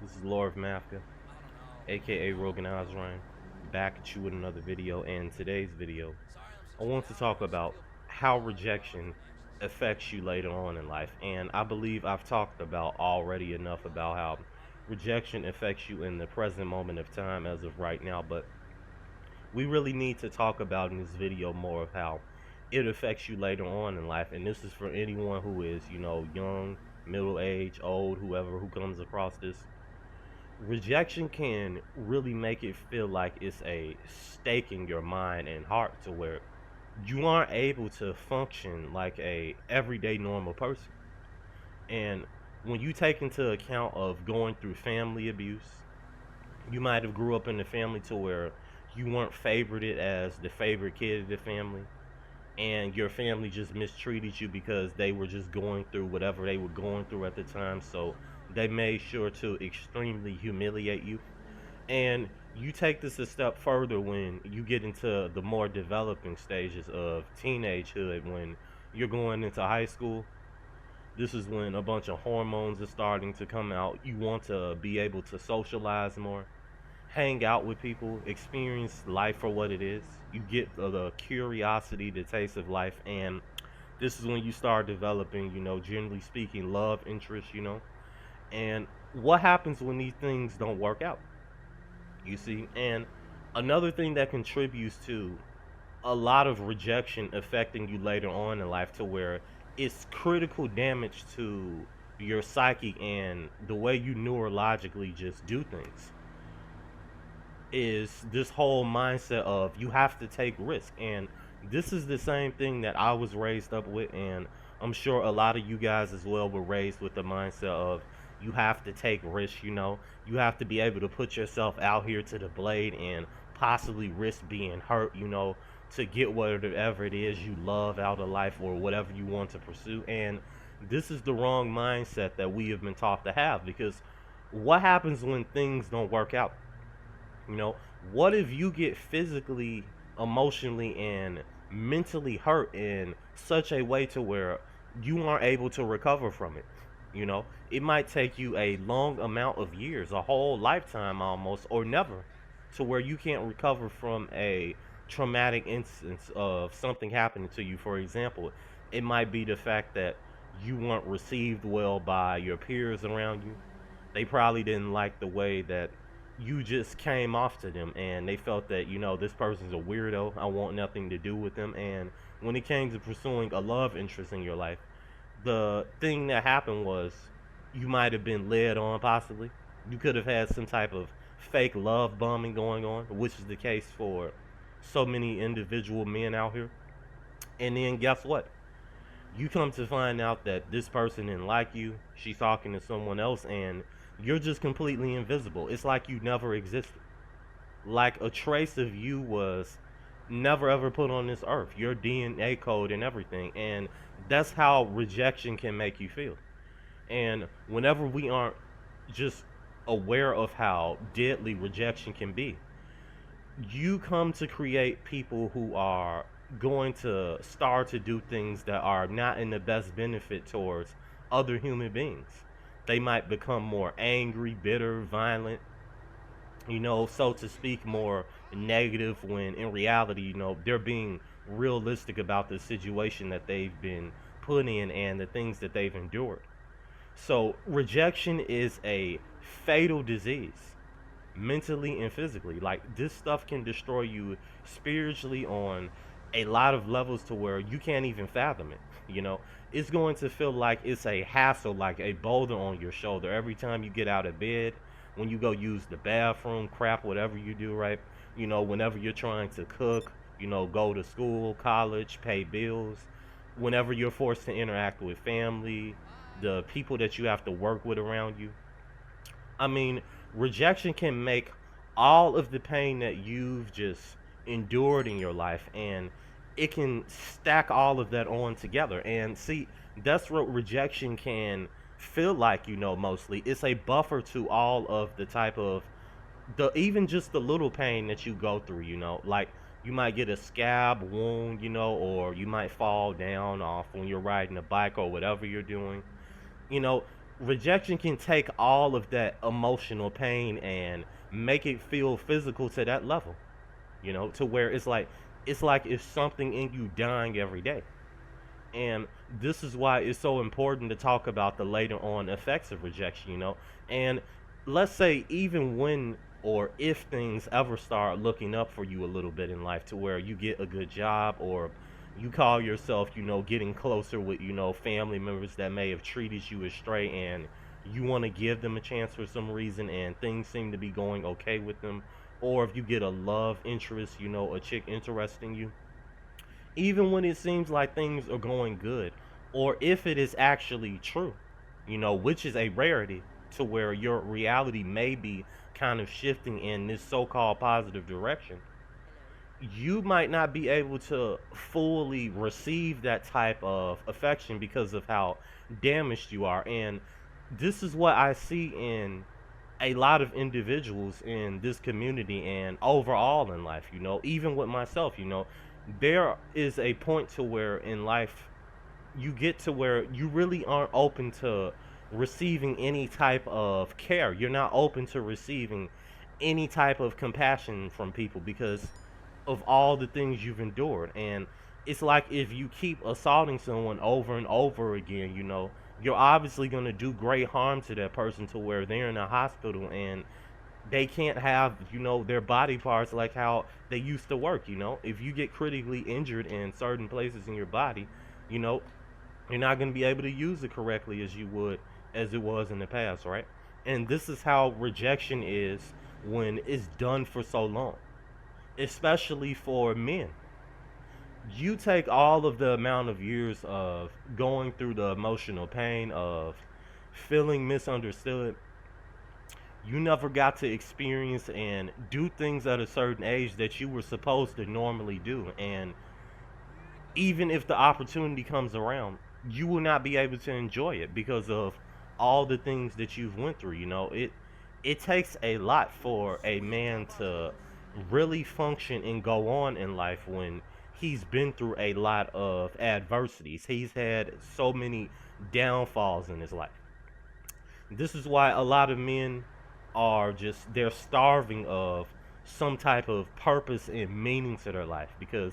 This is Lord Mafka, aka Rogan Ozrine, back at you with another video. And today's video, I want to talk about how rejection affects you later on in life. And I believe I've talked about already enough about how rejection affects you in the present moment of time as of right now. But we really need to talk about in this video more of how it affects you later on in life. And this is for anyone who is, young, middle age, old, whoever who comes across this. Rejection can really make it feel like it's a stake in your mind and heart to where you aren't able to function like a everyday normal person. And when you take into account of going through family abuse, you might have grew up in a family to where you weren't favorited as the favorite kid of the family, and your family just mistreated you because they were just going through whatever they were going through at the time, so they made sure to extremely humiliate you. And you take this a step further when you get into the more developing stages of teenagehood, when you're going into high school. This is when a bunch of hormones are starting to come out. You want to be able to socialize more, hang out with people, experience life for what it is. You get the curiosity, the taste of life, and this is when you start developing, generally speaking, love interest. And what happens when these things don't work out? You see, and another thing that contributes to a lot of rejection affecting you later on in life to where it's critical damage to your psyche and the way you neurologically just do things is this whole mindset of you have to take risk. And this is the same thing that I was raised up with, and I'm sure a lot of you guys as well were raised with the mindset of you have to take risks. You have to be able to put yourself out here to the blade and possibly risk being hurt, to get whatever it is you love out of life or whatever you want to pursue. And this is the wrong mindset that we have been taught to have, because what happens when things don't work out? You know, what if you get physically, emotionally, and mentally hurt in such a way to where you aren't able to recover from it? It might take you a long amount of years, a whole lifetime almost, or never, to where you can't recover from a traumatic instance of something happening to you. For example, it might be the fact that you weren't received well by your peers around you. They probably didn't like the way that you just came off to them, and they felt that this person's a weirdo, I want nothing to do with them. And when it came to pursuing a love interest in your life, the thing that happened was you might have been led on, possibly. You could have had some type of fake love bombing going on, which is the case for so many individual men out here. And then guess what? You come to find out that this person didn't like you, she's talking to someone else, and you're just completely invisible. It's like you never existed. Like a trace of you was never ever put on this earth. Your DNA code and everything. And that's how rejection can make you feel. And whenever we aren't just aware of how deadly rejection can be, you come to create people who are going to start to do things that are not in the best benefit towards other human beings. They might become more angry, bitter, violent, so to speak, more negative, when in reality, they're being realistic about the situation that they've been put in and the things that they've endured. So, rejection is a fatal disease, mentally and physically. Like, this stuff can destroy you spiritually on a lot of levels to where you can't even fathom it. You know, it's going to feel like it's a hassle, like a boulder on your shoulder every time you get out of bed, when you go use the bathroom, crap, whatever you do, right? Whenever you're trying to cook, go to school, college, pay bills, whenever you're forced to interact with family, the people that you have to work with around you. I mean, rejection can make all of the pain that you've just endured in your life, and it can stack all of that on together. And see, that's what rejection can feel like, mostly. It's a buffer to all of the type of the even just the little pain that you go through, like you might get a scab wound, or you might fall down off when you're riding a bike or whatever you're doing. you know rejection can take all of that emotional pain and make it feel physical to that level, to where it's like it's something in you dying every day. And this is why it's so important to talk about the later on effects of rejection. And let's say even when or if things ever start looking up for you a little bit in life to where you get a good job or you call yourself, getting closer with, family members that may have treated you astray and you want to give them a chance for some reason and things seem to be going okay with them, or if you get a love interest, a chick interesting you, even when it seems like things are going good, or if it is actually true, which is a rarity to where your reality may be kind of shifting in this so called positive direction, you might not be able to fully receive that type of affection because of how damaged you are. And this is what I see in a lot of individuals in this community and overall in life, even with myself, there is a point to where in life you get to where you really aren't open to receiving any type of care. You're not open to receiving any type of compassion from people because of all the things you've endured. And it's like if you keep assaulting someone over and over again, you're obviously going to do great harm to that person to where they're in a hospital and they can't have, their body parts like how they used to work. If you get critically injured in certain places in your body, you know, you're not going to be able to use it correctly as you would as it was in the past, right? And this is how rejection is when it's done for so long, especially for men. You take all of the amount of years of going through the emotional pain of feeling misunderstood. You never got to experience and do things at a certain age that you were supposed to normally do. And even if the opportunity comes around, you will not be able to enjoy it because of all the things that you've went through. It takes a lot for a man to really function and go on in life when he's been through a lot of adversities. He's had so many downfalls in his life. This is why a lot of men are just they're starving of some type of purpose and meaning to their life because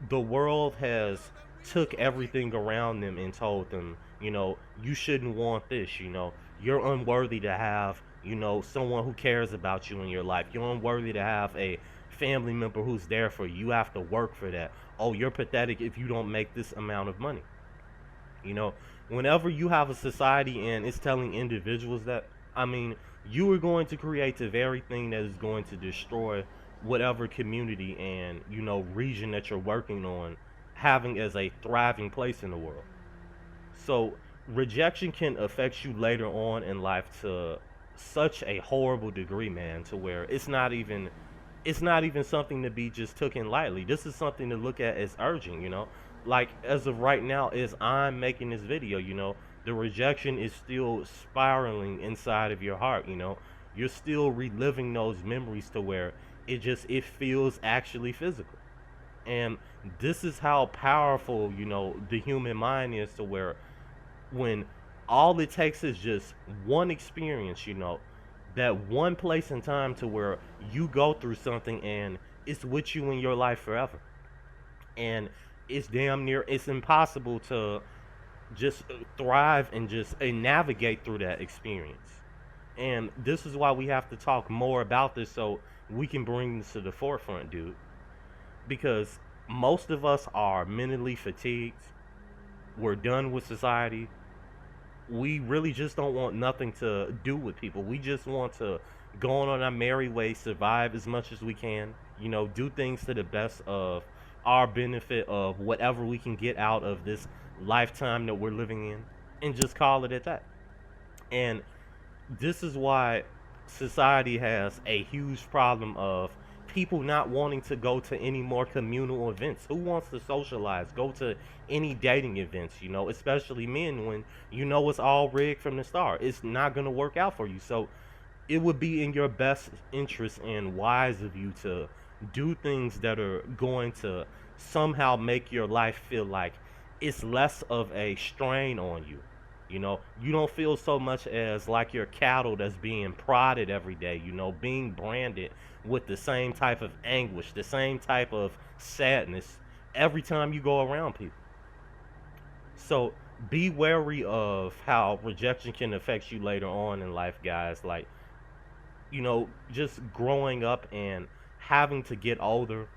the world has took everything around them and told them, you shouldn't want this, you're unworthy to have, someone who cares about you in your life. You're unworthy to have a family member who's there for you. You have to work for that. Oh, you're pathetic if you don't make this amount of money. You know, Whenever you have a society and it's telling individuals that, I mean, you are going to create the very thing that is going to destroy whatever community and, region that you're working on having as a thriving place in the world. So, rejection can affect you later on in life to such a horrible degree, man, to where it's not even something to be just taken lightly. This is something to look at as urgent. Like as of right now, as I'm making this video, the rejection is still spiraling inside of your heart. You're still reliving those memories to where it feels actually physical. And this is how powerful, the human mind is to where when all it takes is just one experience, that one place and time to where you go through something and it's with you in your life forever. And it's impossible to just thrive and just navigate through that experience. And this is why we have to talk more about this so we can bring this to the forefront, dude. Because most of us are mentally fatigued. We're done with society. We really just don't want nothing to do with people. We just want to go on our merry way, survive as much as we can, do things to the best of our benefit of whatever we can get out of this lifetime that we're living in, and just call it at that. And this is why society has a huge problem of people not wanting to go to any more communal events. Who wants to socialize? Go to any dating events, especially men when it's all rigged from the start. It's not going to work out for you. So it would be in your best interest and wise of you to do things that are going to somehow make your life feel like it's less of a strain on you. You don't feel so much as like your cattle that's being prodded every day, being branded with the same type of anguish, the same type of sadness every time you go around people. So be wary of how rejection can affect you later on in life, guys. Like, just growing up and having to get older,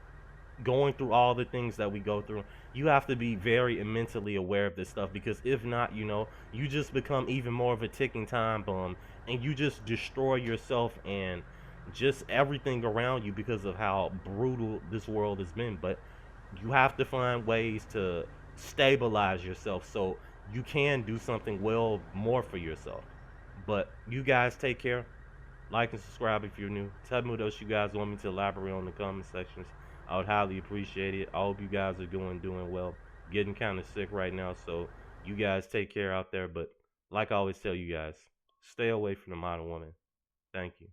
going through all the things that we go through, you have to be very mentally aware of this stuff, because if not, you just become even more of a ticking time bomb, and you just destroy yourself and just everything around you because of how brutal this world has been. But you have to find ways to stabilize yourself so you can do something well more for yourself. But you guys take care. Like and subscribe if you're new. Tell me what else you guys want me to elaborate on in the comment sections. I would highly appreciate it. I hope you guys are doing well. Getting kind of sick right now, so you guys take care out there. But like I always tell you guys, stay away from the modern woman. Thank you.